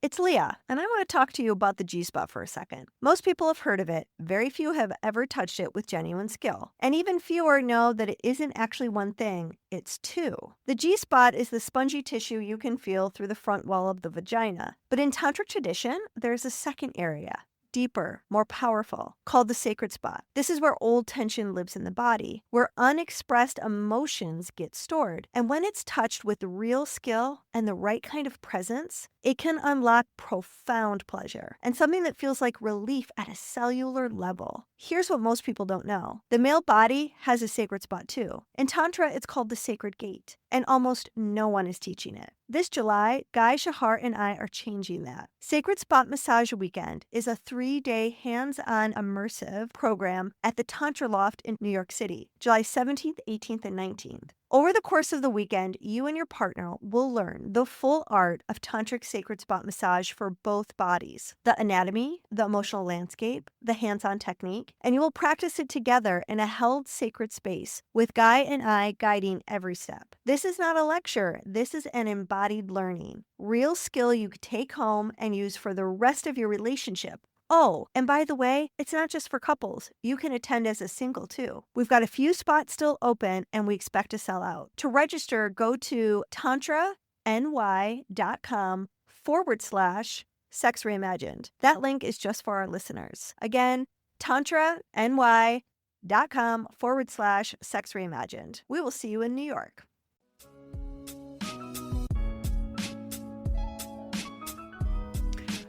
It's Leah, and I want to talk to you about the G-spot for a second. Most people have heard of it. Very few have ever touched it with genuine skill. And even fewer know that it isn't actually one thing, it's two. The G-spot is the spongy tissue you can feel through the front wall of the vagina. But in Tantric tradition, there's a second area, deeper, more powerful, called the sacred spot. This is where old tension lives in the body, where unexpressed emotions get stored. And when it's touched with real skill and the right kind of presence, it can unlock profound pleasure and something that feels like relief at a cellular level. Here's what most people don't know. The male body has a sacred spot too. In Tantra, it's called the sacred gate, and almost no one is teaching it. This July, Guy Shahar and I are changing that. Sacred Spot Massage Weekend is a 3-day hands-on immersive program at the Tantra Loft in New York City, July 17th, 18th, and 19th. Over the course of the weekend, you and your partner will learn the full art of Tantric sacred spot massage for both bodies, the anatomy, the emotional landscape, the hands-on technique, and you will practice it together in a held sacred space with Guy and I guiding every step. This is not a lecture. This is an embodied learning, real skill you could take home and use for the rest of your relationship. Oh, and by the way, it's not just for couples. You can attend as a single too. We've got a few spots still open and we expect to sell out. To register, go to tantrany.com/Sex Reimagined. That link is just for our listeners. Again, tantrany.com/Sex Reimagined. We will see you in New York.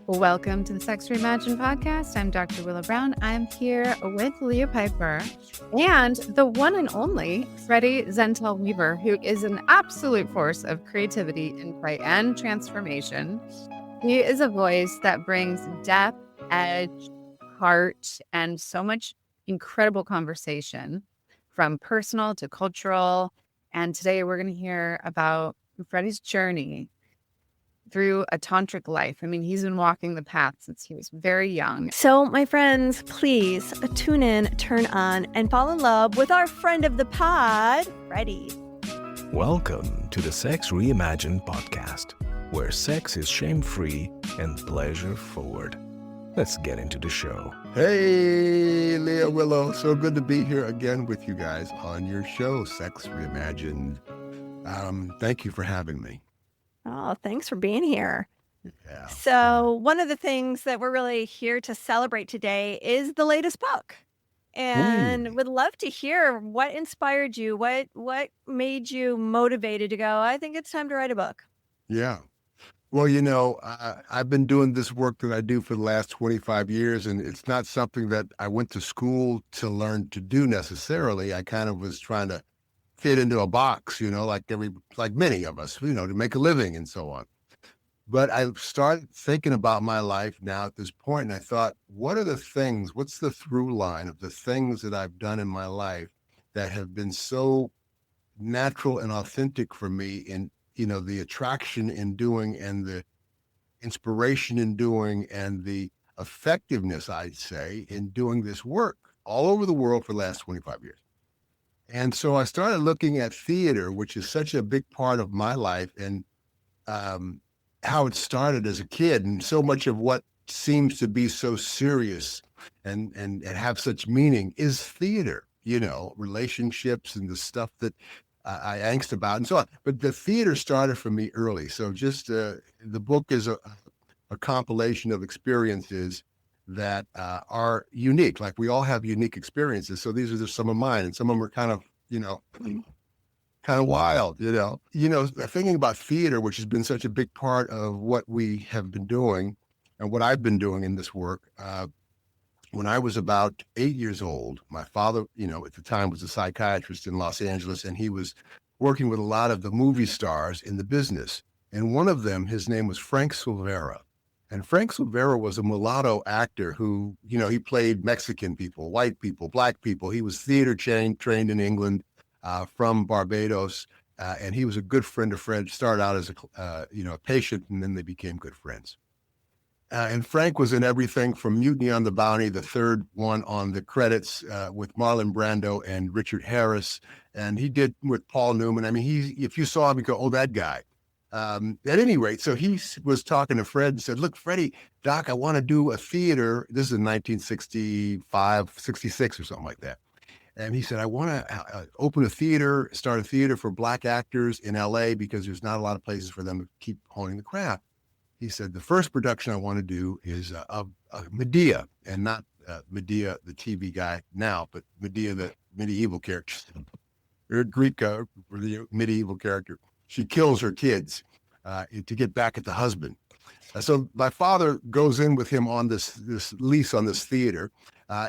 Welcome to the Sex Reimagined podcast. I'm Dr. Willow Brown. I'm here with Leah Piper and the one and only Freddy Zental Weaver, who is an absolute force of creativity, insight, and transformation. He is a voice that brings depth, edge, heart, and so much incredible conversation from personal to cultural. And today we're going to hear about Freddy's journey through a tantric life. I mean, he's been walking the path since he was very young. So, my friends, please tune in, turn on, and fall in love with our friend of the pod, Freddy. Welcome to the Sex Reimagined podcast, where sex is shame-free and pleasure-forward. Let's get into the show. Hey, Leah, Willow. So good to be here again with you guys on your show, Sex Reimagined. Thank you for having me. Oh, thanks for being here. Yeah. So, one of the things that we're really here to celebrate today is the latest book. And would love to hear what inspired you, what made you motivated to go, I think it's time to write a book. Yeah. Well, you know, I've been doing this work that I do for the last 25 years, and it's not something that I went to school to learn to do necessarily. I kind of was trying to fit into a box, you know, like many of us, you know, to make a living and so on. But I started thinking about my life now at this point, and I thought, what's the through line of the things that I've done in my life that have been so natural and authentic for me in, you know, the attraction in doing and the inspiration in doing and the effectiveness, I'd say, in doing this work all over the world for the last 25 years. And so I started looking at theater, which is such a big part of my life, and how it started as a kid, and so much of what seems to be so serious and have such meaning is theater, you know, relationships and the stuff that I angst about and so on. But the theater started for me early. So just the book is a compilation of experiences that are unique. Like we all have unique experiences. So these are just some of mine, and some of them are kind of, you know, kind of wild, you know. You know, thinking about theater, which has been such a big part of what we have been doing and what I've been doing in this work. When I was about 8 years old, my father, you know, at the time was a psychiatrist in Los Angeles, and he was working with a lot of the movie stars in the business. And one of them, his name was Frank Silvera. And Frank Silvera was a mulatto actor who, you know, he played Mexican people, white people, black people. He was theater trained in England from Barbados. And he was a good friend of Fred, started out as a patient, and then they became good friends. And Frank was in everything from Mutiny on the Bounty, the third one on the credits with Marlon Brando and Richard Harris. And he did with Paul Newman. I mean, if you saw him, you go, oh, that guy. At any rate, so he was talking to Fred and said, look, Freddie, Doc, I want to do a theater. This is in 1965, 66 or something like that. And he said, I want to open a theater, start a theater for Black actors in LA because there's not a lot of places for them to keep honing the craft. He said, the first production I want to do is of Medea, and not Medea, the TV guy now, but Medea, the medieval character, Greek medieval character. She kills her kids to get back at the husband. So my father goes in with him on this lease on this theater.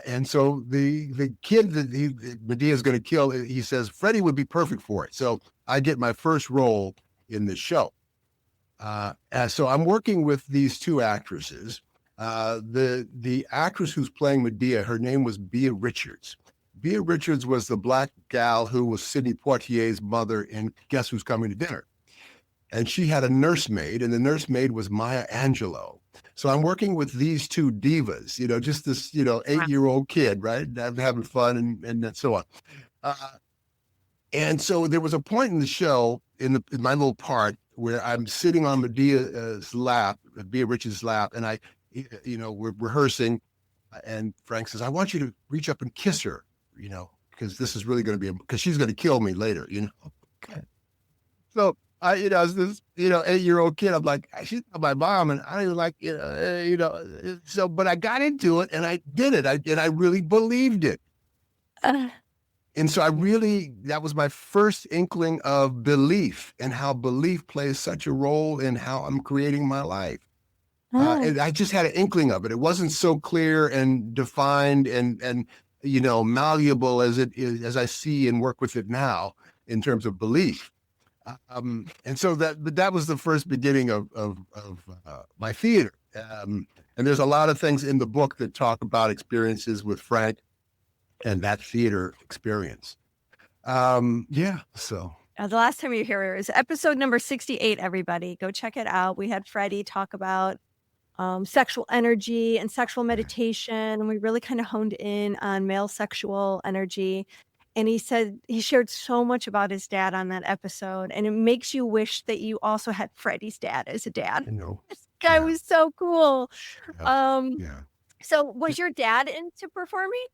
And so the kid that Medea is going to kill, he says, Freddie would be perfect for it. So I get my first role in the show. So I'm working with these two actresses. The actress who's playing Medea, her name was Bea Richards. Bea Richards was the Black gal who was Sidney Poitier's mother in Guess Who's Coming to Dinner. And she had a nursemaid, and the nursemaid was Maya Angelou. So I'm working with these two divas, just this, 8-year-old kid, right? I'm having fun and so on. And so there was a point in the show, in my little part, where I'm sitting on Medea's lap, Bea Richards' lap, and we're rehearsing, and Frank says, I want you to reach up and kiss her, because this is really going to be, because she's going to kill me later, Okay. So as this, 8-year-old kid, I'm like, she's not my mom, and I was like, so, but I got into it, and I did it, and I really believed it. And so that was my first inkling of belief and how belief plays such a role in how I'm creating my life. And I just had an inkling of it. It wasn't so clear and defined and malleable as it is, as I see and work with it now in terms of belief. And so that was the first beginning of my theater. And there's a lot of things in the book that talk about experiences with Frank and that theater experience. So. The last time you were here is episode number 68, everybody. Go check it out. We had Freddie talk about sexual energy and sexual meditation, and we really kind of honed in on male sexual energy. And he said he shared so much about his dad on that episode, and it makes you wish that you also had Freddie's dad as a dad. I know. This guy was so cool. Yeah. So was your dad into performing?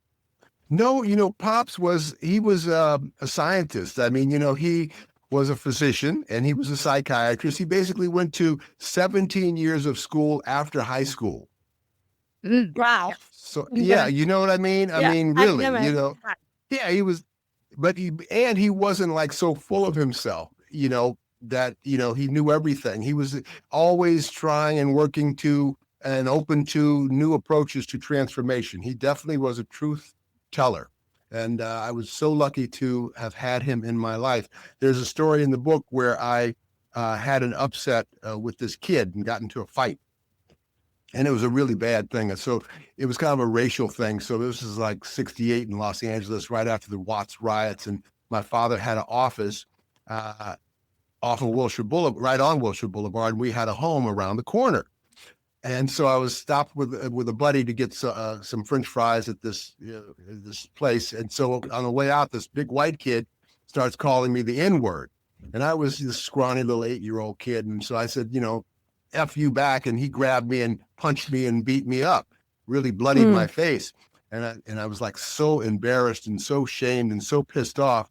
No, Pops was a scientist. I mean, he was a physician and he was a psychiatrist. He basically went to 17 years of school after high school. Wow. So, yeah, you know what I mean? I mean, really, yeah, he was, but he wasn't like so full of himself, that, he knew everything. He was always trying and working to and open to new approaches to transformation. He definitely was a truth teller. And I was so lucky to have had him in my life. There's a story in the book where I had an upset with this kid and got into a fight. And it was a really bad thing. And so it was kind of a racial thing. So this is like 68 in Los Angeles, right after the Watts riots. And my father had an office off of Wilshire Boulevard, right on Wilshire Boulevard. And we had a home around the corner. And so I was stopped with a buddy to get some French fries at this place. And so on the way out, this big white kid starts calling me the N-word. And I was this scrawny little 8-year-old kid. And so I said, F you back. And he grabbed me and punched me and beat me up, really bloodied my face. And I was like so embarrassed and so shamed and so pissed off.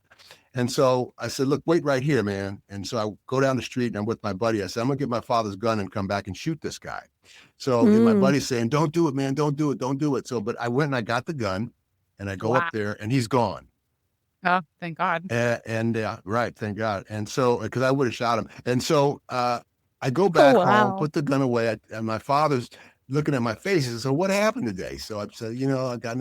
And so I said, look, wait right here, man. And so I go down the street and I'm with my buddy. I said, I'm going to get my father's gun and come back and shoot this guy. So my buddy's saying, don't do it, man. Don't do it. Don't do it. So, but I went and I got the gun and I go up there and he's gone. Oh, thank God. Right. Thank God. And so, because I would have shot him. And so I go back home, put the gun away. And my father's looking at my face. He said, so what happened today? So I said, I got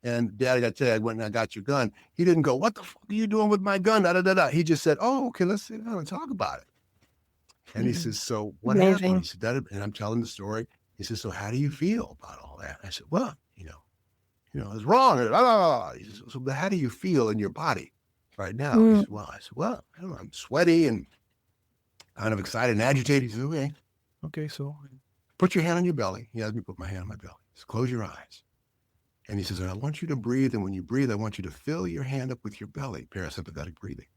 and Dad, I got to tell you, I went and I got your gun. He didn't go, what the fuck are you doing with my gun? He just said, oh, okay, let's sit down and talk about it. And he says, so what happened? He said, and I'm telling the story. He says, so how do you feel about all that? I said, well, it's wrong. He says, so how do you feel in your body right now? He said, well, I said, well, I don't know, I'm sweaty and kind of excited and agitated. He said, okay, so put your hand on your belly. He has me put my hand on my belly. He says, close your eyes. And he says, I want you to breathe. And when you breathe, I want you to fill your hand up with your belly, parasympathetic breathing.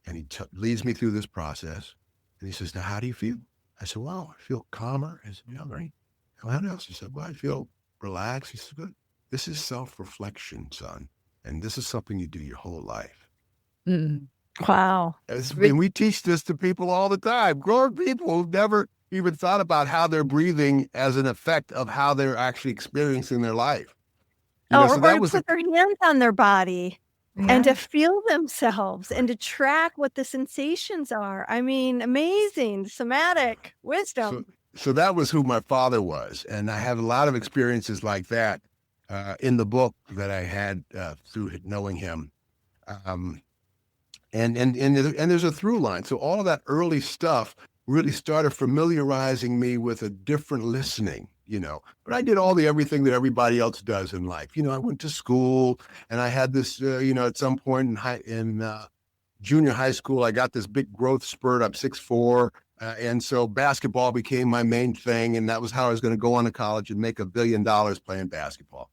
And he leads me through this process. And he says, now, how do you feel? I said, well, I feel calmer. I said, yeah, great. How else? He said, well, I feel relaxed. He said, good. This is self-reflection, son. And this is something you do your whole life. Mm. Wow. And we teach this to people all the time. Grown people who've never even thought about how they're breathing as an effect of how they're actually experiencing their life. Or to put their hands on their body and to Yeah. feel themselves and to track what the sensations are. I mean, amazing somatic wisdom. So that was who my father was. And I have a lot of experiences like that in the book that I had through knowing him. And there's a through line. So all of that early stuff really started familiarizing me with a different listening, But I did all the everything that everybody else does in life. I went to school, and I had this, at some point in junior high school, I got this big growth spurt. I'm 6'4", and so basketball became my main thing, and that was how I was going to go on to college and make $1 billion playing basketball.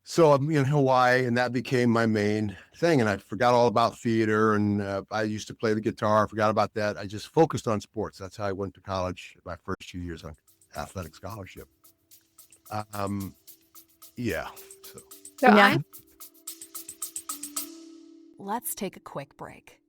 So I'm in Hawaii, and that became my main thing. And I forgot all about theater, and I used to play the guitar. I forgot about that. I just focused on sports. That's how I went to college my first 2 years on athletic scholarship. Yeah. Yeah. Let's take a quick break.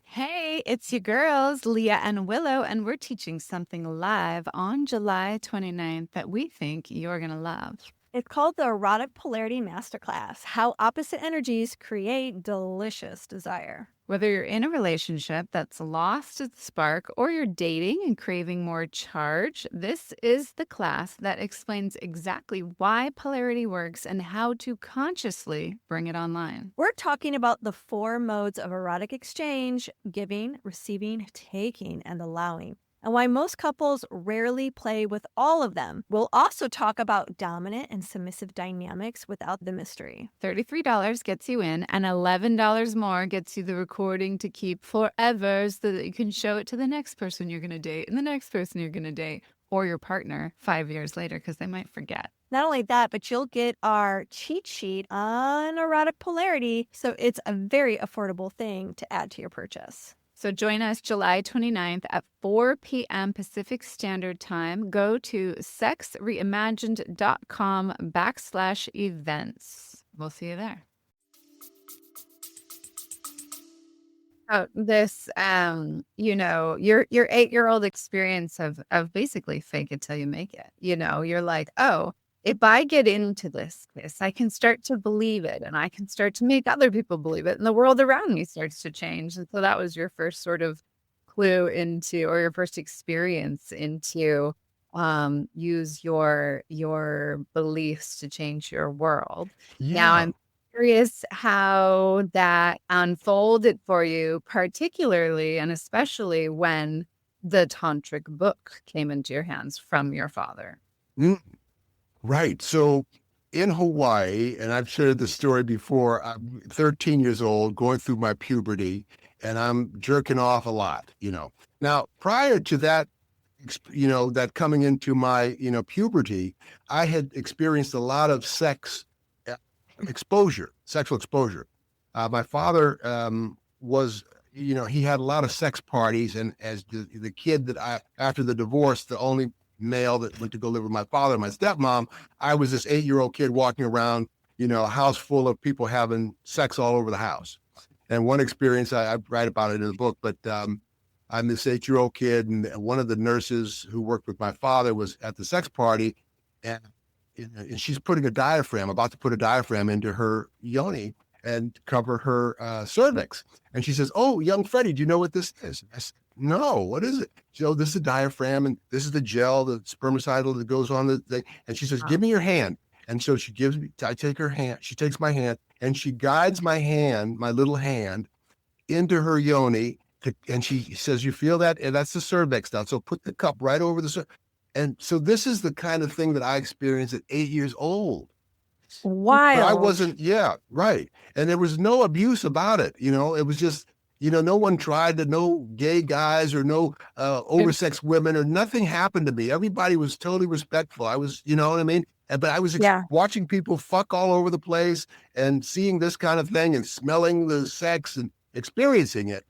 Hey, it's your girls, Leah and Willow, and we're teaching something live on July 29th that we think you're going to love. It's called the Erotic Polarity Masterclass, How Opposite Energies Create Delicious Desire. Whether you're in a relationship that's lost its spark or you're dating and craving more charge, this is the class that explains exactly why polarity works and how to consciously bring it online. We're talking about the 4 modes of erotic exchange: giving, receiving, taking, and allowing, and why most couples rarely play with all of them. We'll also talk about dominant and submissive dynamics without the mystery. $33 gets you in, and $11 more gets you the recording to keep forever so that you can show it to the next person you're going to date and the next person you're going to date, or your partner 5 years later, because they might forget. Not only that, but you'll get our cheat sheet on erotic polarity, so it's a very affordable thing to add to your purchase. So join us July 29th at 4 p.m. Pacific Standard Time. Go to sexreimagined.com/events. We'll see you there. Oh, this, your 8-year-old experience of basically fake it till you make it. You're like, oh, if I get into this, I can start to believe it, and I can start to make other people believe it, and the world around me starts to change. And so that was your first sort of clue into, or your first experience into, use your beliefs to change your world. Yeah. Now I'm curious how that unfolded for you, particularly and especially when the tantric book came into your hands from your father. Right. So in Hawaii, and I've shared this story before, I'm 13 years old, going through my puberty, and I'm jerking off a lot, Now, prior to that, that coming into my, puberty, I had experienced a lot of sexual exposure. My father was, he had a lot of sex parties, and as the kid that after the divorce, the only male that went to go live with my father and my stepmom, I was this 8-year-old kid walking around, a house full of people having sex all over the house. And one experience, I write about it in the book, but I'm this 8-year-old kid, and one of the nurses who worked with my father was at the sex party, and she's about to put a diaphragm into her yoni and cover her cervix. And she says, "Oh, young Freddy, do you know what this is?" I said, "No, what is it?" She said, "Oh, this is a diaphragm, and this is the gel, the spermicidal that goes on the thing." And she says, "Give me your hand." And so I take her hand, she takes my hand, and she guides my hand, my little hand, into her yoni. And she says, "You feel that? And that's the cervix now. So put the cup right over the cervix." And so this is the kind of thing that I experienced at 8 years old. Wild. But I wasn't, right. And there was no abuse about it. It was just, no one tried to, no gay guys or no oversexed women, or nothing happened to me. Everybody was totally respectful. I was, you know what I mean? But I was watching people fuck all over the place and seeing this kind of thing and smelling the sex and experiencing it.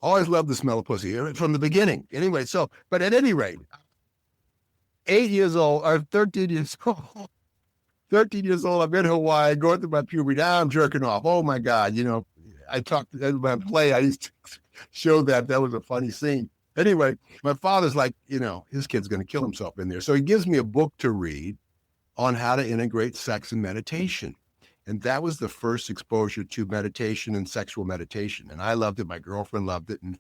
Always loved the smell of pussy from the beginning. Anyway, so, but at any rate, 8 years old, or 13 years old, 13 years old, I'm in Hawaii, going through my puberty. Now I'm jerking off. Oh my God. I talked in my play. I used to show that. That was a funny scene. Anyway, my father's like, his kid's going to kill himself in there. So he gives me a book to read on how to integrate sex and meditation. And that was the first exposure to meditation and sexual meditation. And I loved it. My girlfriend loved it. And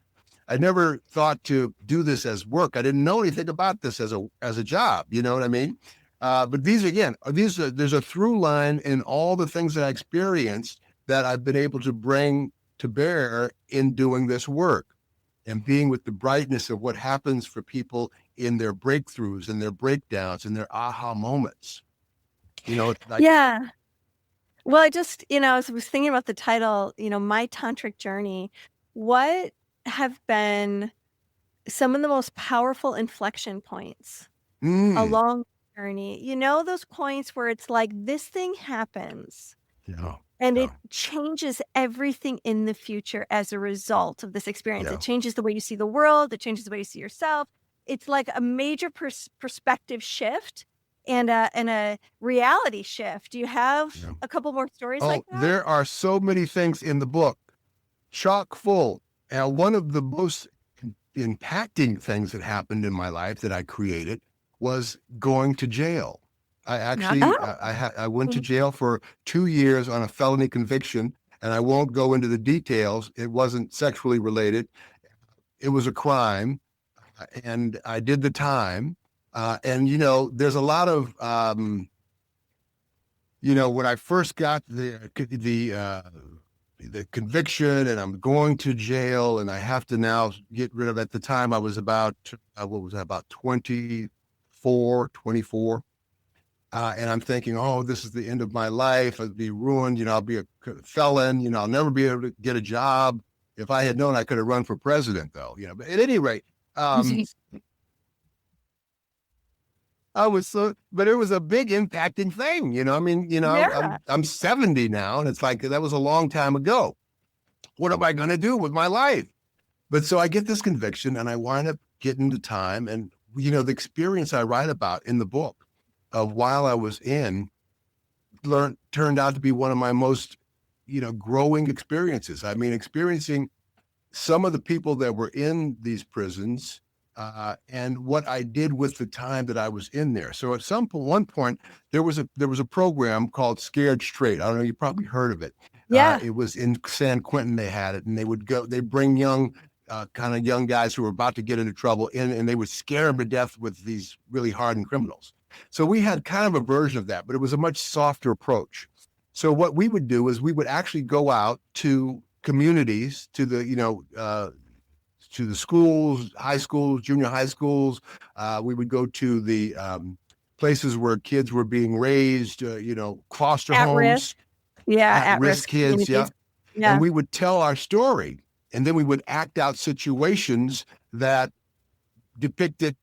I never thought to do this as work. I didn't know anything about this as a job. You know what I mean? But there's a through line in all the things that I experienced that I've been able to bring to bear in doing this work and being with the brightness of what happens for people in their breakthroughs and their breakdowns and their aha moments. Yeah. Well, I just, I was thinking about the title, My Tantric Journey. What have been some of the most powerful inflection points along the journey? Those points where it's like, this thing happens. And it changes everything in the future as a result of this experience. It changes the way you see the world. It changes the way you see yourself. It's like a major perspective shift and a reality shift. Do you have a couple more stories like that? There are so many things in the book, chock full. And one of the most impacting things that happened in my life that I created was going to jail. I actually, I went to jail for 2 years on a felony conviction, and I won't go into the details. It wasn't sexually related. It was a crime, and I did the time. And there's a lot of, when I first got the conviction, and I'm going to jail, and I have to now get rid of. At the time, I was about 24. And I'm thinking, oh, this is the end of my life. I'll be ruined. I'll be a felon. I'll never be able to get a job. If I had known, I could have run for president, though. But at any rate, but it was a big impacting thing. I'm 70 now, and it's like, that was a long time ago. What am I going to do with my life? But so I get this conviction, and I wind up getting the time. And, the experience I write about in the book of while I was turned out to be one of my most, growing experiences. I mean, experiencing some of the people that were in these prisons and what I did with the time that I was in there. So at one point, there was a program called Scared Straight. I don't know, you probably heard of it. Yeah. It was in San Quentin. They had it, and they bring young guys who were about to get into trouble in, and they would scare them to death with these really hardened criminals. So we had kind of a version of that, but it was a much softer approach. So what we would do is we would actually go out to communities, to the, to the schools, high schools, junior high schools. We would go to the places where kids were being raised, foster At homes. risk. Yeah. At risk kids. communities. Yeah. And we would tell our story, and then we would act out situations that depicted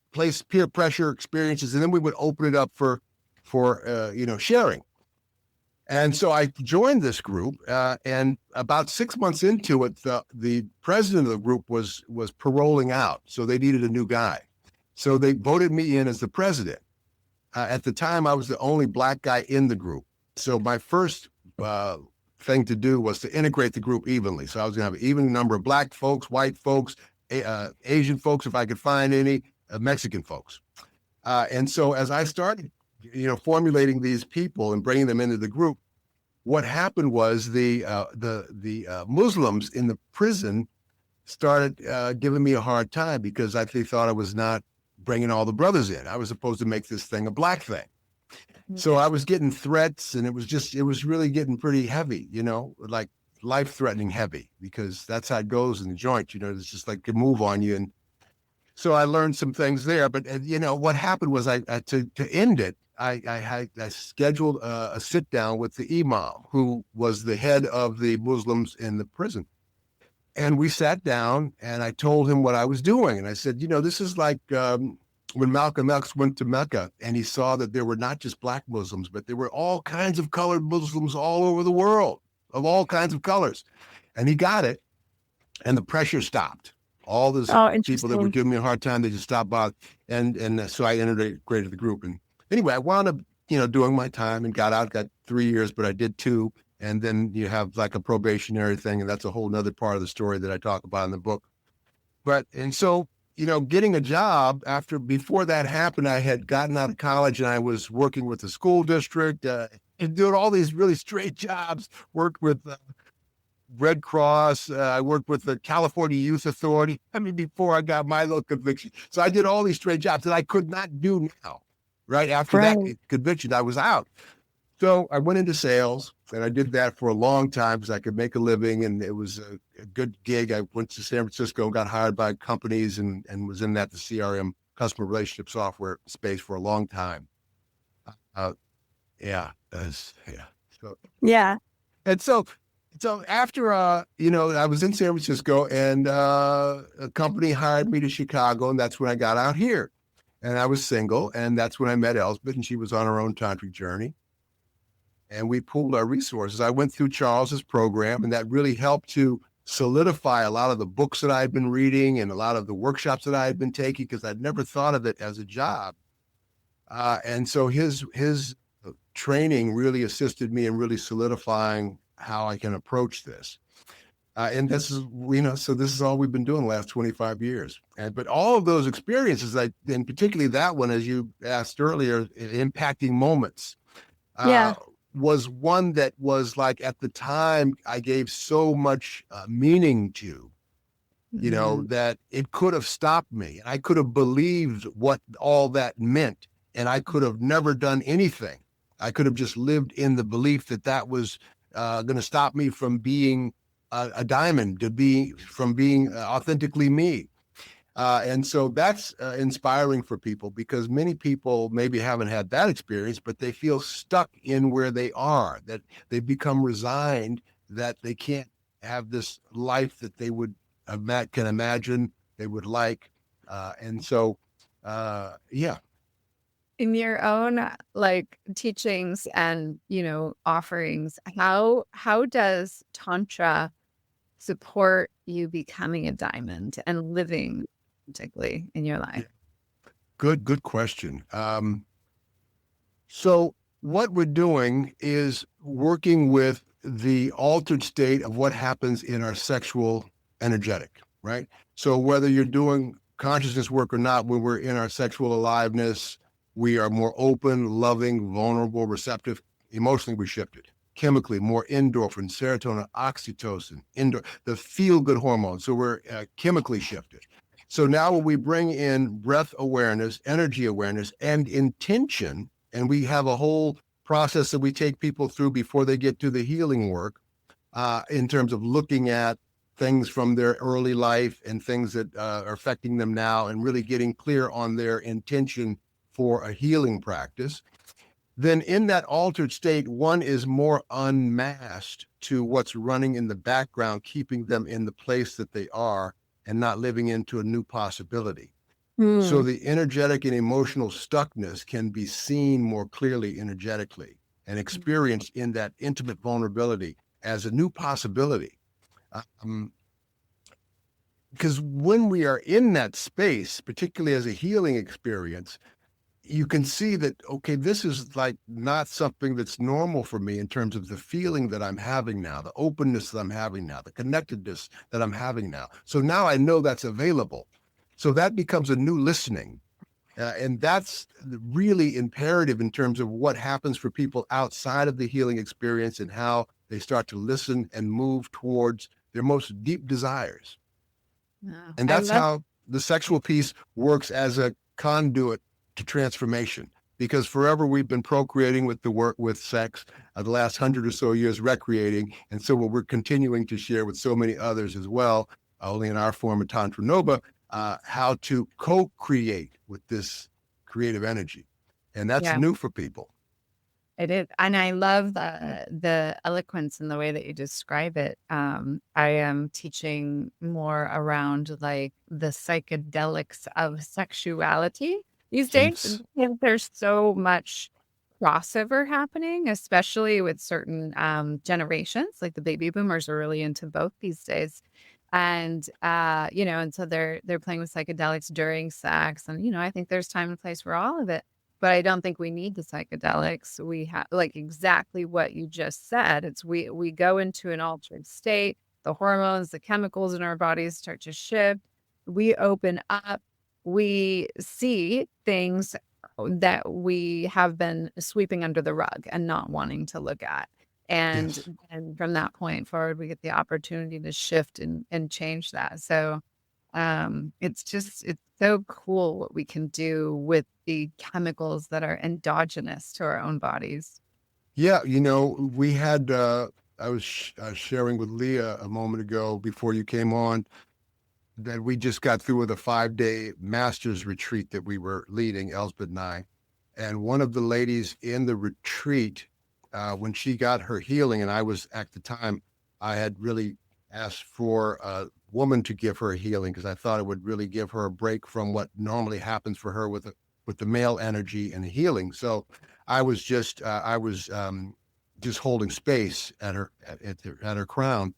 peer pressure experiences, and then we would open it up for sharing. And so I joined this group, and about 6 months into it, the president of the group was paroling out, so they needed a new guy. So they voted me in as the president. At the time, I was the only Black guy in the group. So my first thing to do was to integrate the group evenly. So I was going to have an even number of Black folks, white folks, Asian folks, if I could find any, Mexican folks. And so as I started, formulating these people and bringing them into the group, what happened was the Muslims in the prison started giving me a hard time because they thought I was not bringing all the brothers in. I was supposed to make this thing a Black thing. So I was getting threats, and it was really getting pretty heavy, like life-threatening heavy, because that's how it goes in the joint. It's just like a move on you. And so I learned some things there. But what happened was to end it, I scheduled a sit down with the imam, who was the head of the Muslims in the prison. And we sat down, and I told him what I was doing. And I said, this is like when Malcolm X went to Mecca, and he saw that there were not just Black Muslims, but there were all kinds of colored Muslims all over the world, of all kinds of colors. And he got it. and the pressure stopped. All those Oh, people that were interesting. giving me a hard time, they just stopped by, and so I integrated the group. And anyway, I wound up, doing my time and got out. Got 3 years, but I did 2. And then you have like a probationary thing, and that's a whole nother part of the story that I talk about in the book. And so, getting a job before that happened, I had gotten out of college and I was working with the school district and doing all these really straight jobs. Worked with Red Cross. I worked with the California Youth Authority. I mean, before I got my little conviction. So I did all these straight jobs that I could not do now. Right after that Right. conviction, I was out. So I went into sales, and I did that for a long time because I could make a living, and it was a good gig. I went to San Francisco, got hired by companies, and was in the CRM, customer relationship software space for a long time. Yeah. So, Yeah. and so after, I was in San Francisco, and a company hired me to Chicago, and that's when I got out here. And I was single, and that's when I met Elspeth, and she was on her own tantric journey. And we pooled our resources. I went through Charles's program, and that really helped to solidify a lot of the books that I had been reading and a lot of the workshops that I had been taking, because I'd never thought of it as a job. And so his training really assisted me in really solidifying how I can approach this. And this is, so this is all we've been doing the last 25 years. But all of those experiences, and particularly that one, as you asked earlier, impacting moments. Yeah. Was one that was like, at the time, I gave so much meaning to, that it could have stopped me. And I could have believed what all that meant, and I could have never done anything. I could have just lived in the belief that was going to stop me from being a diamond, from being authentically me. And so that's inspiring for people, because many people maybe haven't had that experience, but they feel stuck in where they are, that they've become resigned, that they can't have this life that they would can imagine they would like. And so, yeah. In your own teachings and offerings, how does Tantra support you becoming a diamond and living authentically in your life? Good question. So what we're doing is working with the altered state of what happens in our sexual energetic, right? So whether you're doing consciousness work or not, when we're in our sexual aliveness, we are more open, loving, vulnerable, receptive. Emotionally, we shifted. Chemically, more endorphin, serotonin, oxytocin, the feel-good hormones. So we're chemically shifted. So now when we bring in breath awareness, energy awareness, and intention, and we have a whole process that we take people through before they get to the healing work, in terms of looking at things from their early life and things that are affecting them now, and really getting clear on their intention for a healing practice. Then in that altered state, one is more unmasked to what's running in the background, keeping them in the place that they are and not living into a new possibility. So the energetic and emotional stuckness can be seen more clearly energetically and experienced in that intimate vulnerability as a new possibility. Because when we are in that space, particularly as a healing experience, you can see that, okay, this is like not something that's normal for me in terms of the feeling that I'm having now, the openness that I'm having now, the connectedness that I'm having now. So now I know that's available. So that becomes a new listening. And that's really imperative in terms of what happens for people outside of the healing experience and how they start to listen and move towards their most deep desires. And that's how the sexual piece works as a conduit to transformation, because forever we've been procreating with the work with sex, the last 100 or so years recreating. And so what we're continuing to share with so many others as well, only in our form of Tantra Nova, how to co-create with this creative energy. And that's new for people. It is. And I love the eloquence in the way that you describe it. I am teaching more around like the psychedelics of sexuality these days. And there's so much crossover happening, especially with certain generations, like the baby boomers are really into both these days. And and so they're playing with psychedelics during sex. And I think there's time and place for all of it. But I don't think we need the psychedelics. We have, like, exactly what you just said. It's we go into an altered state. The hormones, the chemicals in our bodies start to shift. We open up. We see things that we have been sweeping under the rug and not wanting to look at. And Yes. and from that point forward, we get the opportunity to shift and change that. So it's so cool what we can do with the chemicals that are endogenous to our own bodies. Yeah, we had, I was sharing with Leah a moment ago before you came on that we just got through with a 5-day master's retreat that we were leading, Elsbeth and I. And one of the ladies in the retreat, when she got her healing, and I was at the time, I had really asked for a woman to give her a healing because I thought it would really give her a break from what normally happens for her with the male energy and the healing. So I was just holding space at her crown.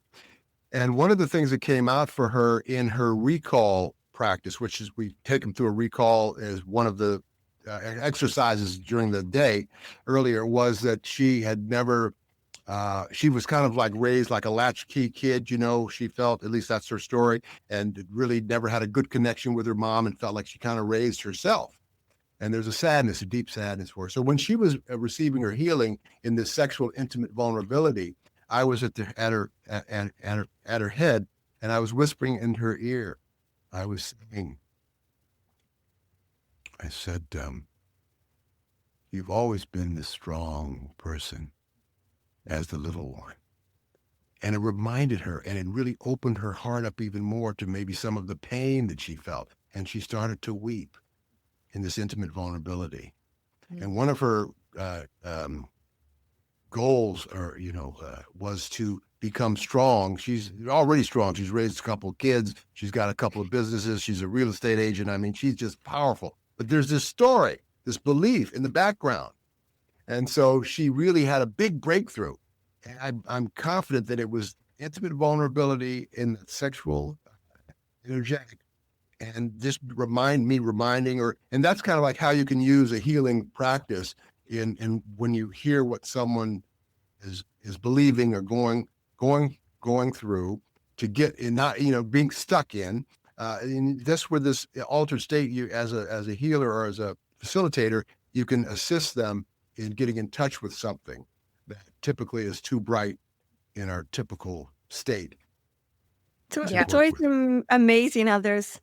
And one of the things that came out for her in her recall practice, which is we take them through a recall as one of the exercises during the day earlier, was that she had never, she was kind of like raised like a latchkey kid, she felt, at least that's her story, and really never had a good connection with her mom and felt like she kind of raised herself. And there's a deep sadness for her. So when she was receiving her healing in this sexual, intimate vulnerability, I was at her head, and I was whispering in her ear. I was saying, I said, you've always been the strong person as the little one. And it reminded her, and it really opened her heart up even more to maybe some of the pain that she felt. And she started to weep in this intimate vulnerability. And one of her goals was to become strong. She's already strong. She's raised a couple of kids. She's got a couple of businesses. She's a real estate agent. I mean, she's just powerful. But there's this story, this belief in the background. And so she really had a big breakthrough. And I'm confident that it was intimate vulnerability in the sexual, energetic, and just reminding her. And that's kind of like how you can use a healing practice in when you hear what someone is believing or going through, to get in, not being stuck in. And that's where this altered state, you as a healer or as a facilitator, you can assist them in getting in touch with something that typically is too bright in our typical state. So Yeah. it's always amazing how there's,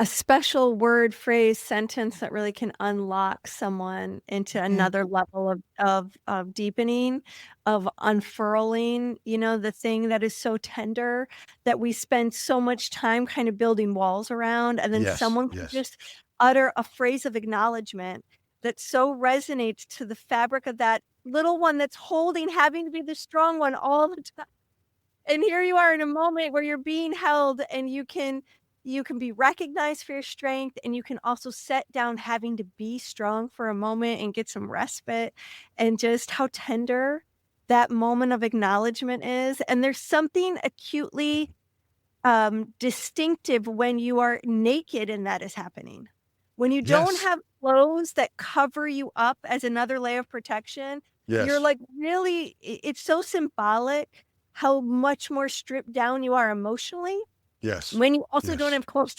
a special word, phrase, sentence that really can unlock someone into another level of deepening, of unfurling, the thing that is so tender that we spend so much time kind of building walls around. And then someone can just utter a phrase of acknowledgement that so resonates to the fabric of that little one that's having to be the strong one all the time. And here you are in a moment where you're being held, and you can be recognized for your strength, and you can also set down having to be strong for a moment and get some respite, and just how tender that moment of acknowledgement is. And there's something acutely distinctive when you are naked and that is happening. When you don't have clothes that cover you up as another layer of protection, you're like, really, it's so symbolic how much more stripped down you are emotionally. Yes. When you also don't have clothes.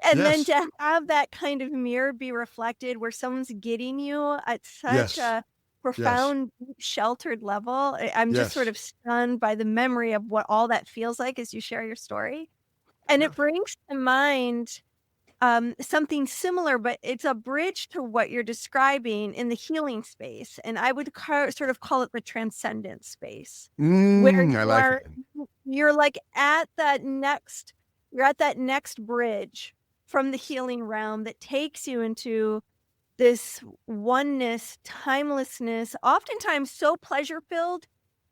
And then to have that kind of mirror be reflected where someone's getting you at such a profound, sheltered level. I'm just sort of stunned by the memory of what all that feels like as you share your story. And it brings to mind something similar, but it's a bridge to what you're describing in the healing space. And I would sort of call it the transcendent space, where you're like you're at that next bridge from the healing realm that takes you into this oneness, timelessness, oftentimes so pleasure filled,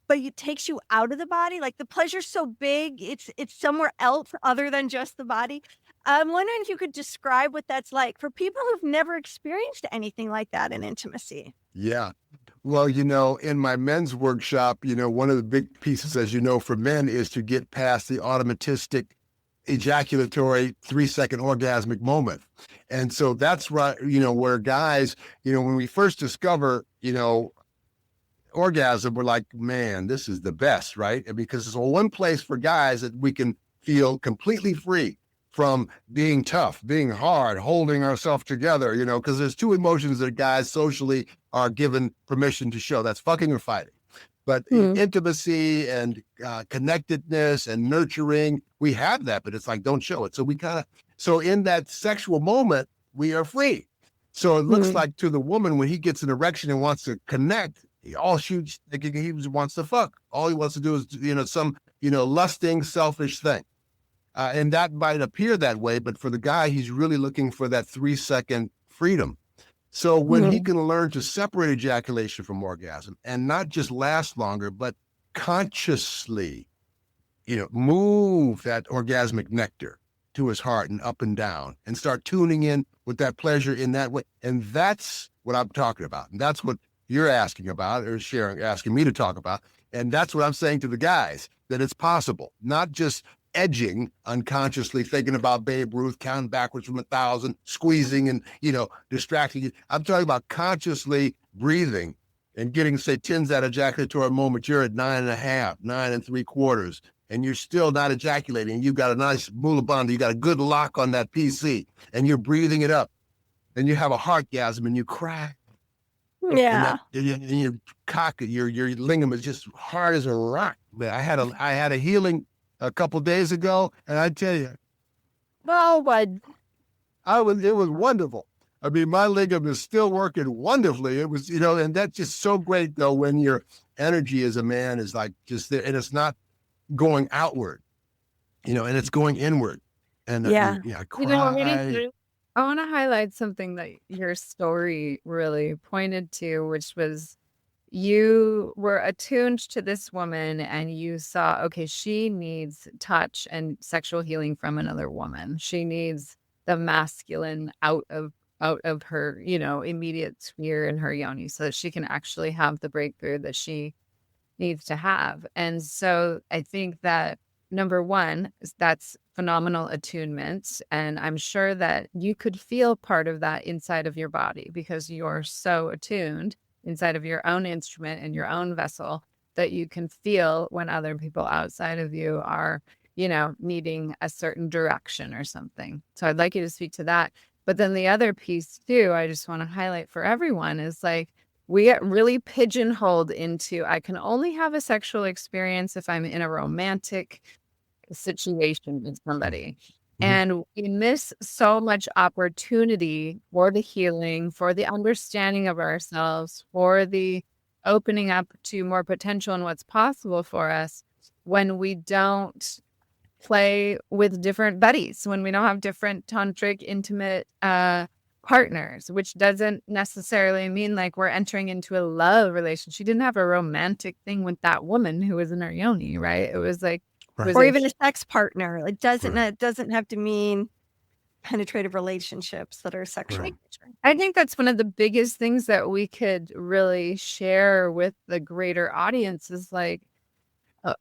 but it takes you out of the body. Like the pleasure's so big, it's somewhere else other than just the body. I'm wondering if you could describe what that's like for people who've never experienced anything like that in intimacy. Yeah. Well, in my men's workshop, one of the big pieces, as you know, for men is to get past the automatistic ejaculatory 3-second orgasmic moment. And so that's right, where guys, when we first discover, orgasm, we're like, man, this is the best, right? And because it's one place for guys that we can feel completely free from being tough, being hard, holding ourselves together, because there's two emotions that guys socially are given permission to show. That's fucking or fighting. But intimacy and connectedness and nurturing, we have that, but it's like, don't show it. So in that sexual moment, we are free. So it looks like to the woman, when he gets an erection and wants to connect, he wants to fuck. All he wants to do is, some, lusting, selfish thing. And that might appear that way, but for the guy, he's really looking for that 3-second freedom. So when he can learn to separate ejaculation from orgasm and not just last longer, but consciously, move that orgasmic nectar to his heart and up and down and start tuning in with that pleasure in that way. And that's what I'm talking about. And that's what you're asking about or asking me to talk about. And that's what I'm saying to the guys, that it's possible, not just edging unconsciously, thinking about Babe Ruth, counting backwards from 1,000, squeezing and, distracting you. I'm talking about consciously breathing and getting, say, 10s that ejaculatory moment. You're at 9.5, 9 3/4, and you're still not ejaculating. You've got a nice mula bandha. You got a good lock on that PC, and you're breathing it up. And you have a heartgasm, and you cry. Yeah. And your cock, your lingam is just hard as a rock. But I had a healing a couple days ago, and I tell you, Oh, what? it was wonderful. I mean, my lingam is still working wonderfully. It was, and that's just so great though, when your energy as a man is like just there, and it's not going outward, and it's going inward. And I cry. I want to highlight something that your story really pointed to, which was you were attuned to this woman and you saw, okay, she needs touch and sexual healing from another woman. She needs the masculine out of her, immediate sphere in her yoni so that she can actually have the breakthrough that she needs to have. And so I think that number one, that's phenomenal attunement. And I'm sure that you could feel part of that inside of your body because you're so attuned inside of your own instrument and your own vessel that you can feel when other people outside of you are, needing a certain direction or something. So I'd like you to speak to that. But then the other piece too, I just want to highlight for everyone is like, we get really pigeonholed into, I can only have a sexual experience if I'm in a romantic situation with somebody. And we miss so much opportunity for the healing, for the understanding of ourselves, for the opening up to more potential and what's possible for us when we don't play with different buddies, when we don't have different tantric intimate partners, which doesn't necessarily mean like we're entering into a love relationship. She didn't have a romantic thing with that woman who was in her yoni, right? It was like, or even a sex partner. It doesn't have to mean penetrative relationships that are sexual. Right. I think that's one of the biggest things that we could really share with the greater audience is like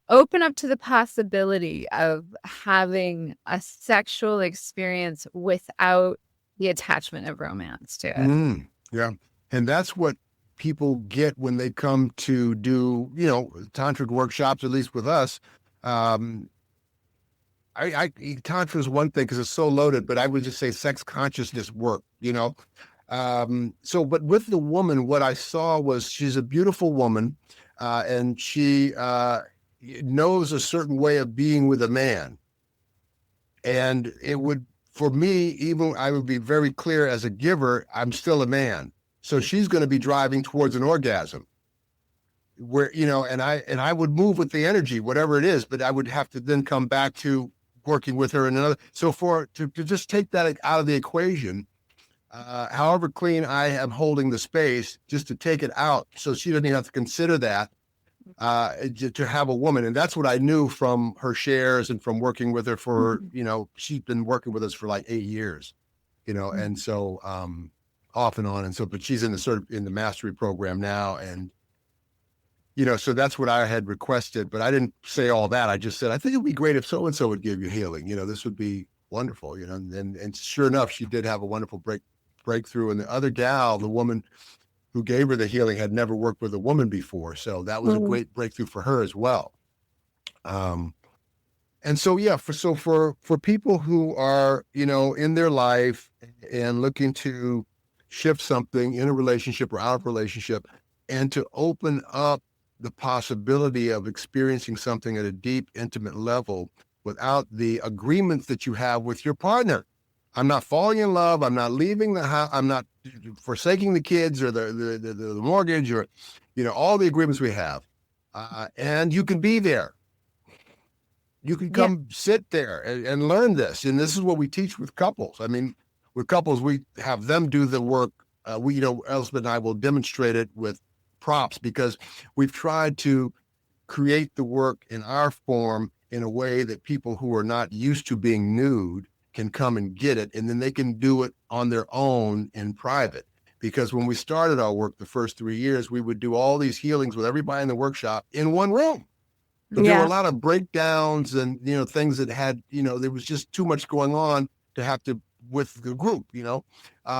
open up to the possibility of having a sexual experience without the attachment of romance to it. Yeah. And that's what people get when they come to do, tantric workshops, at least with us. Tantra is one thing because it's so loaded, but I would just say sex consciousness work, but with the woman, what I saw was she's a beautiful woman, and she, knows a certain way of being with a man. And it would, for me, even I would be very clear as a giver, I'm still a man. So she's going to be driving towards an orgasm. Where, and I would move with the energy, whatever it is, but I would have to then come back to working with her in another. So to just take that out of the equation, however clean I am holding the space, just to take it out so she doesn't even have to consider that, to have a woman. And that's what I knew from her shares and from working with her for, she's been working with us for like 8 years, and so, off and on. And so, but she's in the mastery program now. And, so that's what I had requested, but I didn't say all that. I just said, I think it'd be great if so-and-so would give you healing. This would be wonderful, and sure enough, she did have a wonderful breakthrough. And the other gal, the woman who gave her the healing, had never worked with a woman before. So that was a great breakthrough for her as well. And so, yeah, for people who are, in their life and looking to shift something in a relationship or out of a relationship, and to open up the possibility of experiencing something at a deep, intimate level without the agreements that you have with your partner. I'm not falling in love. I'm not leaving the house. I'm not forsaking the kids or the mortgage or, all the agreements we have. And you can be there. You can come sit there and learn this. And this is what we teach with couples. I mean, with couples, we have them do the work. Elspeth and I will demonstrate it with props, because we've tried to create the work in our form in a way that people who are not used to being nude can come and get it, and then they can do it on their own in private. Because when we started our work the first 3 years, we would do all these healings with everybody in the workshop in one room. But there were a lot of breakdowns and, things that had, there was just too much going on to have to with the group,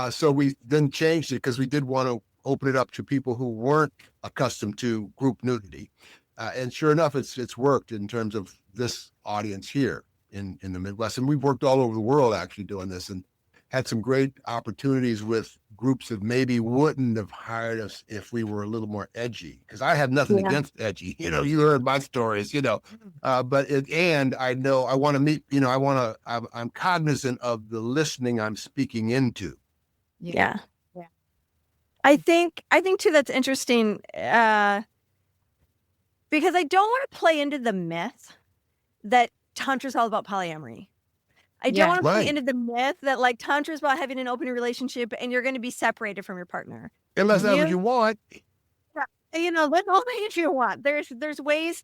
So we then changed it because we did want to open it up to people who weren't accustomed to group nudity. And sure enough, it's worked in terms of this audience here in the Midwest. And we've worked all over the world actually doing this, and had some great opportunities with groups that maybe wouldn't have hired us if we were a little more edgy. Because I have nothing against edgy. You heard my stories, and I know I want to meet, I'm cognizant of the listening I'm speaking into. Yeah. I think too, that's interesting, because I don't want to play into the myth that Tantra is all about polyamory. I don't want to play into the myth that like Tantra is about having an open relationship and you're going to be separated from your partner. Unless that's what you want. Let only if you want. There's ways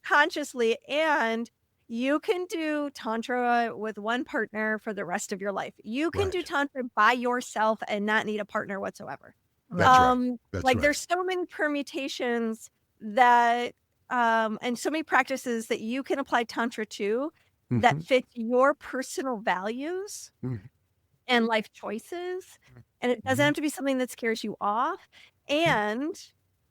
consciously, and you can do Tantra with one partner for the rest of your life. You can do Tantra by yourself and not need a partner whatsoever. That's right. There's so many permutations that, and so many practices that you can apply Tantra to that fit your personal values and life choices. And it doesn't have to be something that scares you off. And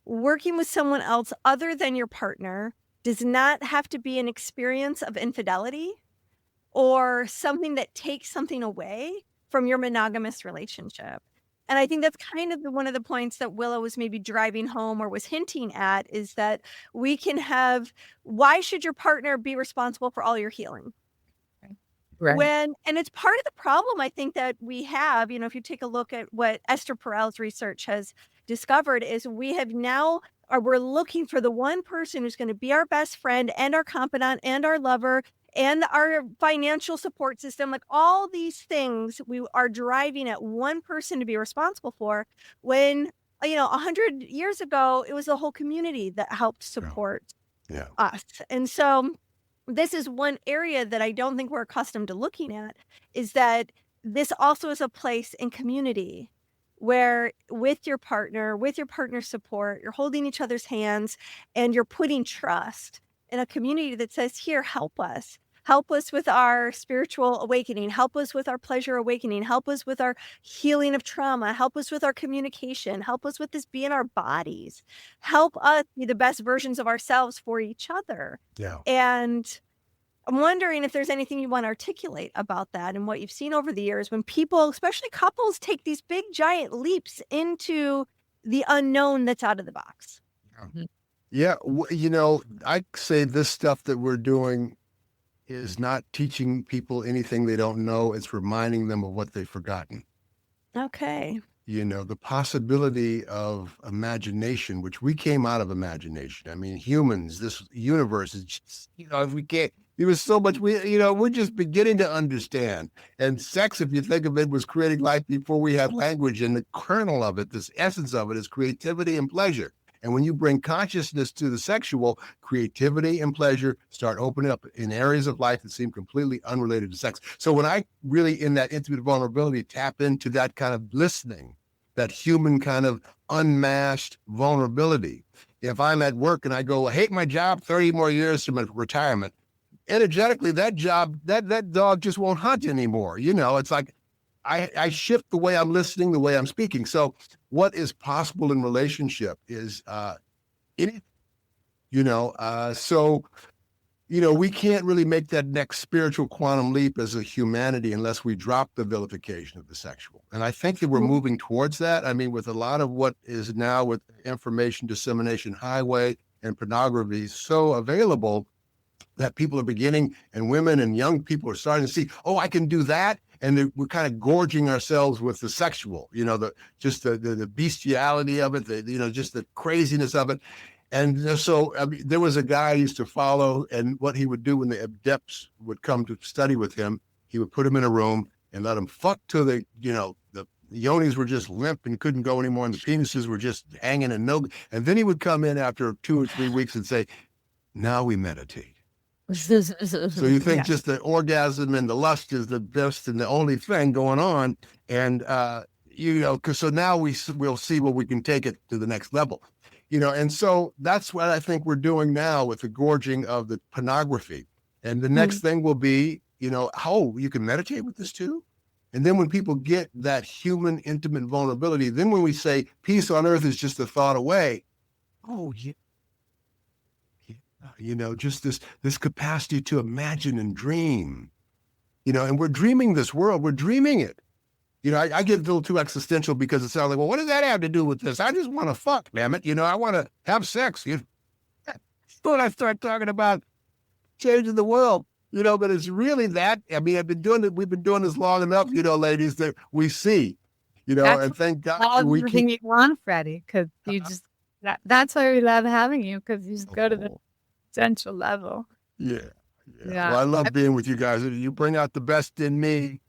working with someone else other than your partner does not have to be an experience of infidelity or something that takes something away from your monogamous relationship. And I think that's kind of one of the points that Willow was maybe driving home or was hinting at, is that we can have, why should your partner be responsible for all your healing? Right. And it's part of the problem, I think, that we have, if you take a look at what Esther Perel's research has discovered, is we have now, or we're looking for the one person who's going to be our best friend and our confidant and our lover and our financial support system. Like all these things we are driving at one person to be responsible for, when 100 years ago it was the whole community that helped support us. And so this is one area that I don't think we're accustomed to looking at, is that this also is a place in community where with your partner's support, you're holding each other's hands and you're putting trust in a community that says, here, help us. Help us with our spiritual awakening. Help us with our pleasure awakening. Help us with our healing of trauma. Help us with our communication. Help us with this being our bodies. Help us be the best versions of ourselves for each other. Yeah. And I'm wondering if there's anything you want to articulate about that and what you've seen over the years when people, especially couples, take these big giant leaps into the unknown that's out of the box. Yeah. I say this stuff that we're doing is not teaching people anything they don't know. It's reminding them of what they've forgotten. Okay. The possibility of imagination, which we came out of imagination. I mean, humans, this universe is just, if we can't, there was so much, we're just beginning to understand. And sex, if you think of it, was creating life before we had language. And the kernel of it, this essence of it, is creativity and pleasure. And when you bring consciousness to the sexual, creativity and pleasure start opening up in areas of life that seem completely unrelated to sex. So when I really, in that intimate vulnerability, tap into that kind of listening, that human kind of unmasked vulnerability. If I'm at work and I go, I hate my job, 30 more years to my retirement, energetically, that dog just won't hunt anymore. It's like I shift the way I'm listening, the way I'm speaking. So what is possible in relationship is anything, so we can't really make that next spiritual quantum leap as a humanity unless we drop the vilification of the sexual. And I think that we're moving towards that. I mean, with a lot of what is now with information dissemination highway and pornography so available, that people are beginning, and women and young people are starting to see, oh, I can do that. And we're kind of gorging ourselves with the sexual, the bestiality of it, just the craziness of it. And so there was a guy I used to follow, and what he would do when the adepts would come to study with him, he would put them in a room and let them fuck till the yonis were just limp and couldn't go anymore, and the penises were just hanging and and then he would come in after 2 or 3 weeks and say, now we meditate. So you think just the orgasm and the lust is the best and the only thing going on. And, because so now we'll see where we can take it to the next level, and so that's what I think we're doing now with the gorging of the pornography. And the next thing will be, oh, you can meditate with this too. And then when people get that human intimate vulnerability, then when we say peace on earth is just a thought away, oh, yeah. Just this capacity to imagine and dream, and we're dreaming this world. We're dreaming it. I get a little too existential because it sounds like, well, what does that have to do with this? I just want to fuck, damn it. I want to have sex. When I start talking about changing the world, but it's really that. I mean, we've been doing this long enough, ladies, that we see, and thank God we everything you want, Freddie, because you just, that's why we love having you, because you just go to the potential level. Yeah. Well, I love being with you guys. You bring out the best in me.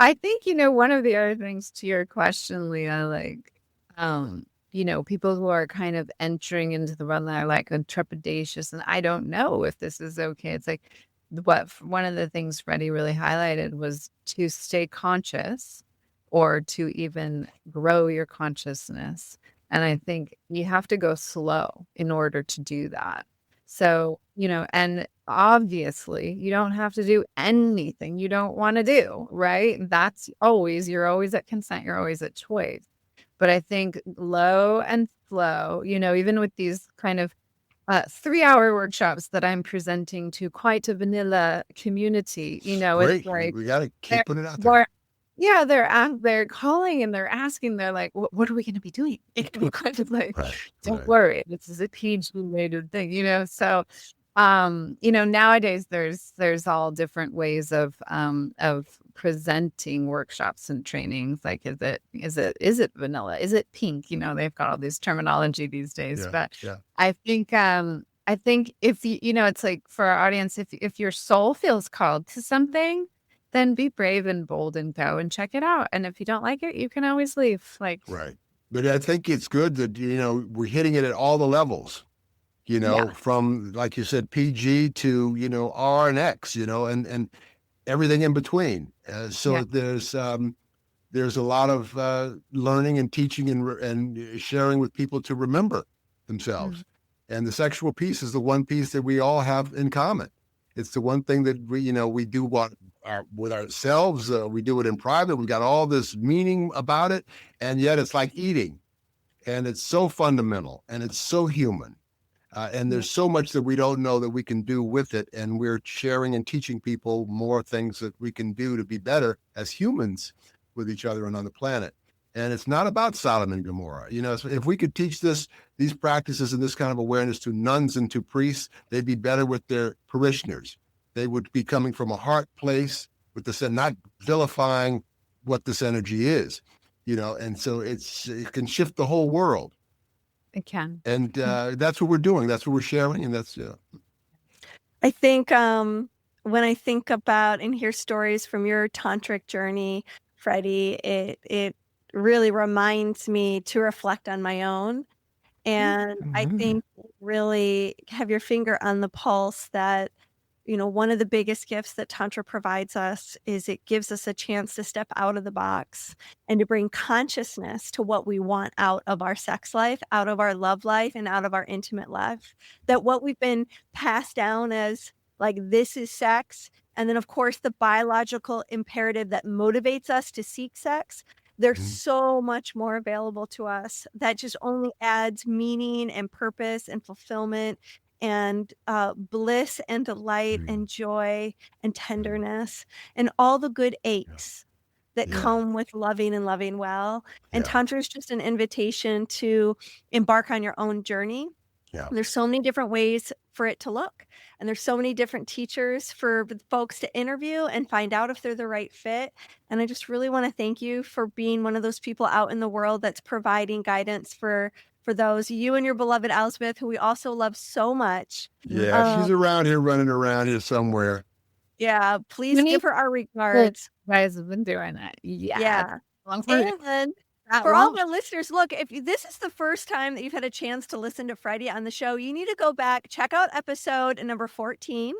I think, one of the other things to your question, Leah, people who are kind of entering into the realm that are like trepidatious, and I don't know if this is okay. It's like one of the things Freddie really highlighted was to stay conscious or to even grow your consciousness. And I think you have to go slow in order to do that. So, and obviously you don't have to do anything you don't want to do, right? You're always at consent, you're always at choice. But I think low and slow, even with these kind of 3-hour workshops that I'm presenting to quite a vanilla community, Great. It's like, we got to keep putting it out there. Yeah, they're calling and they're asking. They're like, "What are we going to be doing?" Kind of like, don't worry, this is a PG-rated thing, So, nowadays there's all different ways of presenting workshops and trainings. Like, is it vanilla? Is it pink? They've got all this terminology these days. But I think if it's like for our audience, if your soul feels called to something, then be brave and bold and go and check it out. And if you don't like it, you can always leave. Right. But I think it's good that, we're hitting it at all the levels, from, like you said, PG to, R and X, and everything in between. So there's a lot of learning and teaching and sharing with people to remember themselves. And the sexual piece is the one piece that we all have in common. It's the one thing that we do with ourselves. We do it in private. We've got all this meaning about it. And yet it's like eating. And it's so fundamental and it's so human. And there's so much that we don't know that we can do with it. And we're sharing and teaching people more things that we can do to be better as humans with each other and on the planet. And it's not about Sodom and Gomorrah. If we could teach these practices and this kind of awareness to nuns and to priests, they'd be better with their parishioners. They would be coming from a heart place with this, and not vilifying what this energy is, and so it can shift the whole world. It can. And that's what we're doing. That's what we're sharing. And that's, I think when I think about and hear stories from your tantric journey, Freddie, it really reminds me to reflect on my own. And I think really have your finger on the pulse that one of the biggest gifts that Tantra provides us is it gives us a chance to step out of the box and to bring consciousness to what we want out of our sex life, out of our love life, and out of our intimate life. That what we've been passed down as like, this is sex. And then, of course, the biological imperative that motivates us to seek sex. There's so much more available to us that just only adds meaning and purpose and fulfillment and bliss and delight and joy and tenderness and all the good aches that come with loving and loving well. And Tantra is just an invitation to embark on your own journey. There's so many different ways for it to look. And there's so many different teachers for folks to interview and find out if they're the right fit. And I just really want to thank you for being one of those people out in the world that's providing guidance for those, you and your beloved Elspeth, who we also love so much. Yeah, she's around here, running around here somewhere. Yeah, please give her our regards. You guys have been doing that. Yeah. Long time. And for all of our listeners, look, if this is the first time that you've had a chance to listen to Freddy on the show, you need to go back, check out episode number 14,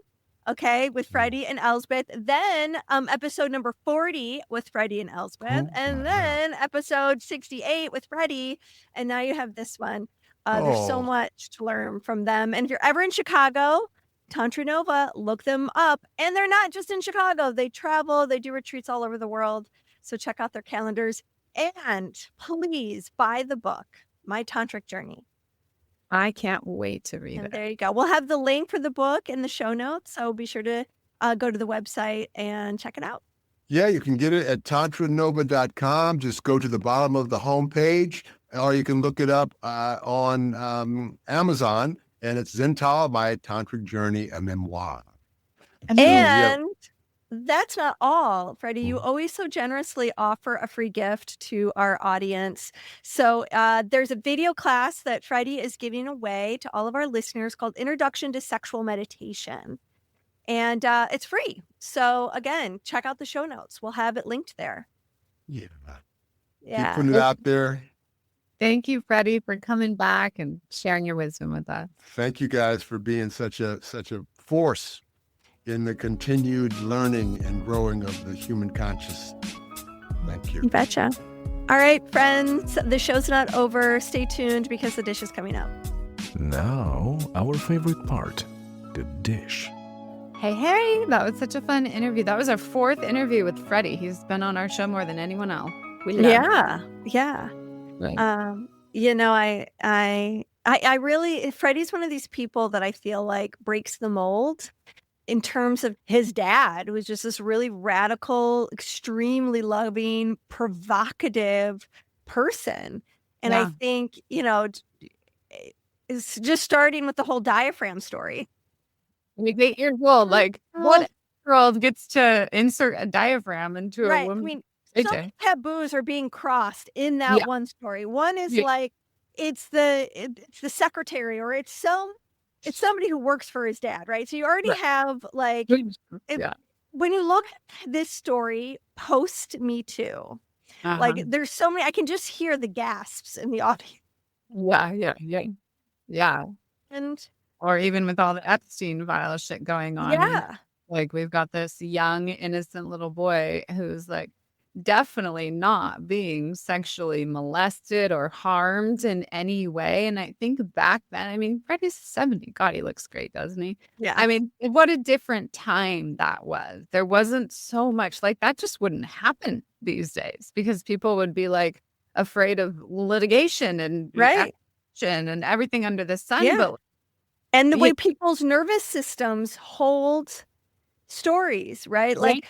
okay, with Freddy and Elspeth. Then episode number 40 with Freddy and Elspeth. And then episode 68 with Freddy. And now you have this one. There's so much to learn from them. And if you're ever in Chicago, Tantra Nova, look them up. And they're not just in Chicago. They travel. They do retreats all over the world. So check out their calendars. And please buy the book, My Tantric Journey. I can't wait to read it. There you go. We'll have the link for the book in the show notes. So be sure to go to the website and check it out. Yeah, you can get it at tantranova.com. Just go to the bottom of the homepage, or you can look it up on Amazon. And it's Zental, My Tantric Journey, a memoir. And that's not all, Freddy. You always so generously offer a free gift to our audience. So there's a video class that Freddy is giving away to all of our listeners called Introduction to Sexual Meditation. And it's free. So again, check out the show notes. We'll have it linked there. Yeah. Keep putting it out there. Thank you, Freddy, for coming back and sharing your wisdom with us. Thank you guys for being such a force in the continued learning and growing of the human conscious. Thank you. You betcha. All right, friends, the show's not over. Stay tuned because the dish is coming up. Now, our favorite part, the dish. Hey, that was such a fun interview. That was our 4th interview with Freddy. He's been on our show more than anyone else. We love him. Yeah. Right. I really, Freddy's one of these people that I feel like breaks the mold in terms of his dad, who was just this really radical, extremely loving, provocative person. And I think, it's just starting with the whole diaphragm story. Like 8 years old, like what girl gets to insert a diaphragm into a woman? I mean, some taboos are being crossed in that one story. One is like it's the secretary, or it's somebody who works for his dad, right? So you already have like when you look at this story post Me Too, like there's so many. I can just hear the gasps in the audience. Yeah. And or even with all the Epstein file shit going on, like we've got this young innocent little boy who's like definitely not being sexually molested or harmed in any way. And I think back then, I mean, Freddy's 70. God, he looks great, doesn't he? Yeah. I mean, what a different time that was. There wasn't so much like that. Just wouldn't happen these days because people would be like afraid of litigation and action and everything under the sun. But and the way people's nervous systems hold stories, right? Like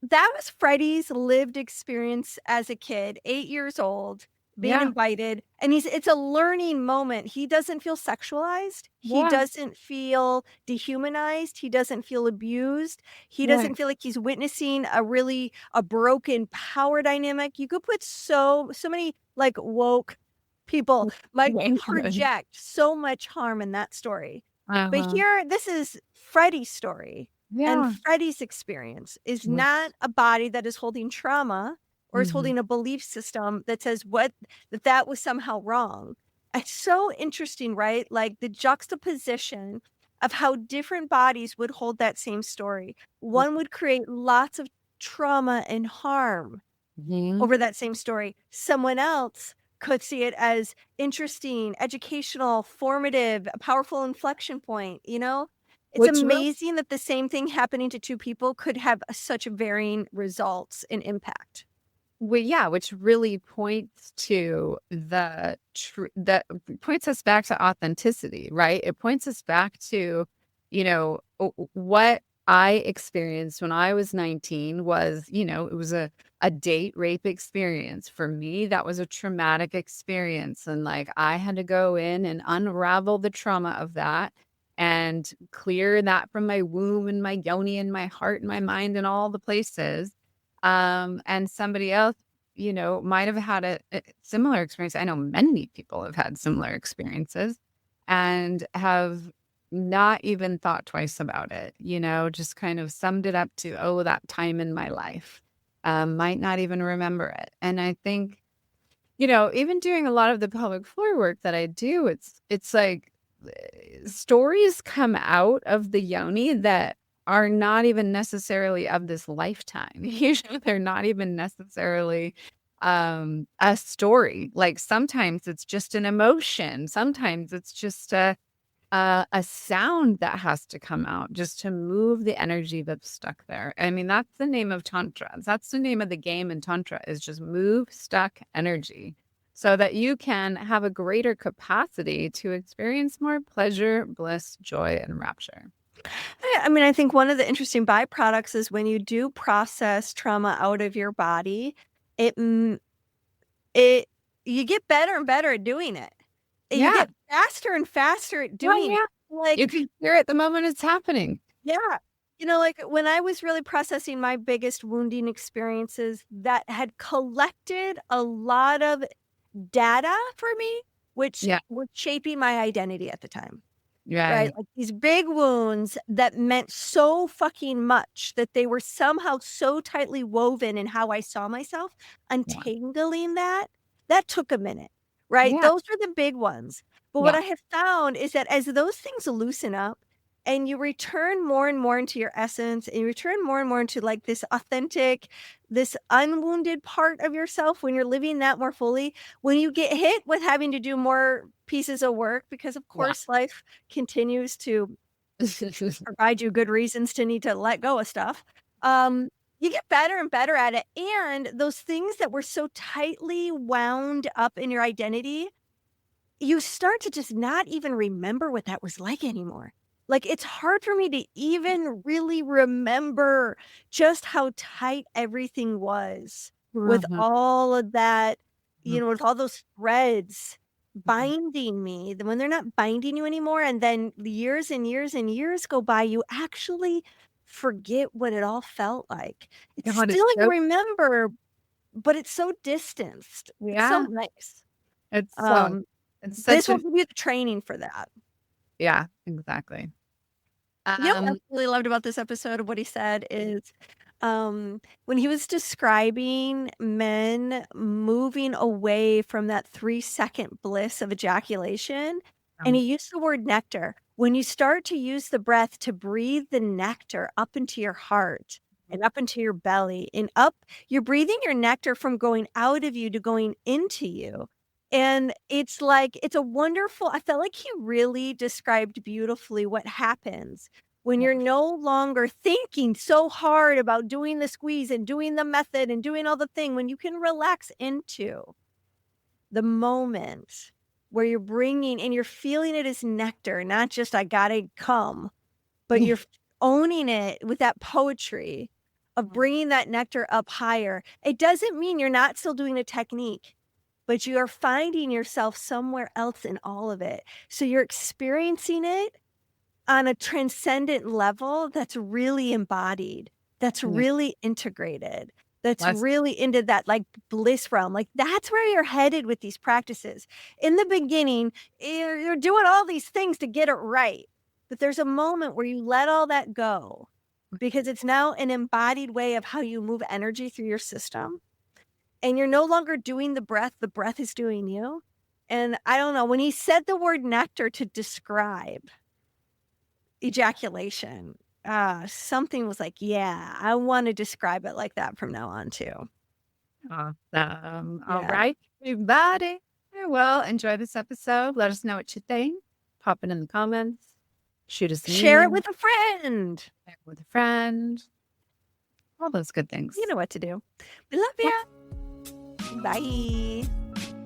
that was Freddy's lived experience as a kid, 8 years old, being invited. And it's a learning moment. He doesn't feel sexualized. He doesn't feel dehumanized. He doesn't feel abused. He doesn't feel like he's witnessing a broken power dynamic. You could put so many like woke people like project so much harm in that story. But here, this is Freddy's story. And Freddy's experience is not a body that is holding trauma or is holding a belief system that says that was somehow wrong. It's so interesting, right? Like the juxtaposition of how different bodies would hold that same story. One would create lots of trauma and harm Mhm. over that same story. Someone else could see it as interesting, educational, formative, a powerful inflection point, you know? It's Which really, amazing that the same thing happening to two people could have such varying results and impact. well, yeah, which really points to that points us back to authenticity, right? It points us back to, what I experienced when I was 19 was, it was a date rape experience. For me, that was a traumatic experience. And like I had to go in and unravel the trauma of that and clear that from my womb and my yoni and my heart and my mind and all the places. And somebody else, might have had a similar experience. I know many people have had similar experiences and have not even thought twice about it, just kind of summed it up to, oh, that time in my life. Might not even remember it. And I think, even doing a lot of the pelvic floor work that I do, it's like stories come out of the yoni that are not even necessarily of this lifetime. Usually they're not even necessarily a story. Like sometimes it's just an emotion. Sometimes it's just a sound that has to come out just to move the energy that's stuck there. I mean, that's the name of Tantra. That's the name of the game in Tantra, is just move stuck energy so that you can have a greater capacity to experience more pleasure, bliss, joy, and rapture. I mean, I think one of the interesting byproducts is when you do process trauma out of your body, it it you get better and better at doing it. And you Yeah. get faster and faster at Oh, doing it. yeah. You Like, can hear it the moment it's happening. yeah. Like when I was really processing my biggest wounding experiences that had collected a lot of data for me, which Yeah. was shaping my identity at the time. Right? Right. Like these big wounds that meant so fucking much that they were somehow so tightly woven in how I saw myself, Yeah. untangling that took a minute, right? Yeah. Those are the big ones. But what Yeah. I have found is that as those things loosen up and you return more and more into your essence and you return more and more into like this authentic, this unwounded part of yourself when you're living that more fully, when you get hit with having to do more pieces of work, because of Yeah. course life continues to provide you good reasons to need to let go of stuff. You get better and better at it. And those things that were so tightly wound up in your identity, you start to just not even remember what that was like anymore. Like it's hard for me to even really remember just how tight everything was with Mhm. all of that, Mhm. with all those threads Mhm. binding me. Then when they're not binding you anymore, and then years and years and years go by, you actually forget what it all felt like. It's God, it's still you so remember, but it's so distanced. It's so yeah. nice. It's so Um, it's this such will an give you the training for that. yeah, exactly. What I Um, really loved about this episode of what he said is, when he was describing men moving away from that 3-second bliss of ejaculation, and he used the word nectar. When you start to use the breath to breathe the nectar up into your heart and up into your belly and up, you're breathing your nectar from going out of you to going into you. And it's like, it's a wonderful, I felt like he really described beautifully what happens when yeah, you're no longer thinking so hard about doing the squeeze and doing the method and doing all the thing, when you can relax into the moment where you're bringing and you're feeling it as nectar, not just I gotta come, but you're owning it with that poetry of bringing that nectar up higher. It doesn't mean you're not still doing a technique, but you are finding yourself somewhere else in all of it. So you're experiencing it on a transcendent level that's really embodied, that's yeah. really integrated, that's That's really into that like bliss realm. Like that's where you're headed with these practices. In the beginning, you're doing all these things to get it right. But there's a moment where you let all that go because it's now an embodied way of how you move energy through your system. And you're no longer doing the breath is doing you. And I don't know, when he said the word nectar to describe ejaculation. Something was like, yeah, I want to describe it like that from now on too. Awesome. All Yeah. right, everybody. Well, enjoy this episode. Let us know what you think. Pop it in the comments. Shoot us an Share it email. with a friend. Share it with a friend. All those good things. You know what to do. We love you. Bye.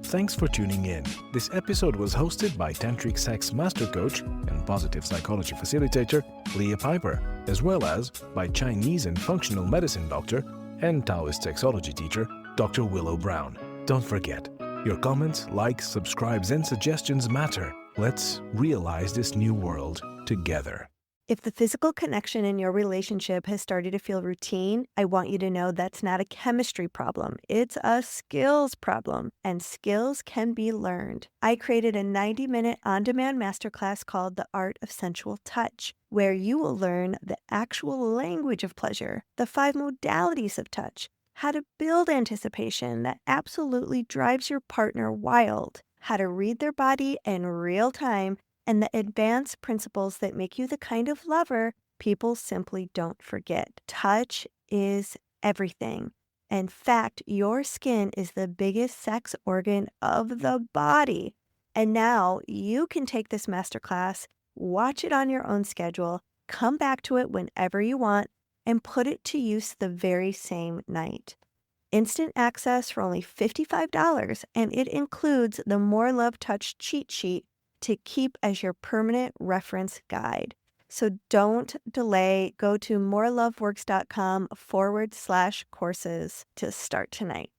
Thanks for tuning in. This episode was hosted by Tantric Sex Master Coach and Positive Psychology Facilitator Leah Piper, as well as by Chinese and Functional Medicine Doctor and Taoist Sexology Teacher Dr. Willow Brown. Don't forget, your comments, likes, subscribes, and suggestions matter. Let's realize this new world together. If the physical connection in your relationship has started to feel routine, I want you to know that's not a chemistry problem. It's a skills problem, and skills can be learned. I created a 90-minute on-demand masterclass called The Art of Sensual Touch, where you will learn the actual language of pleasure, the 5 modalities of touch, how to build anticipation that absolutely drives your partner wild, how to read their body in real time, and the advanced principles that make you the kind of lover people simply don't forget. Touch is everything. In fact, your skin is the biggest sex organ of the body. And now you can take this masterclass, watch it on your own schedule, come back to it whenever you want, and put it to use the very same night. Instant access for only $55, and it includes the More Love Touch cheat sheet to keep as your permanent reference guide. So don't delay. Go to moreloveworks.com/courses to start tonight.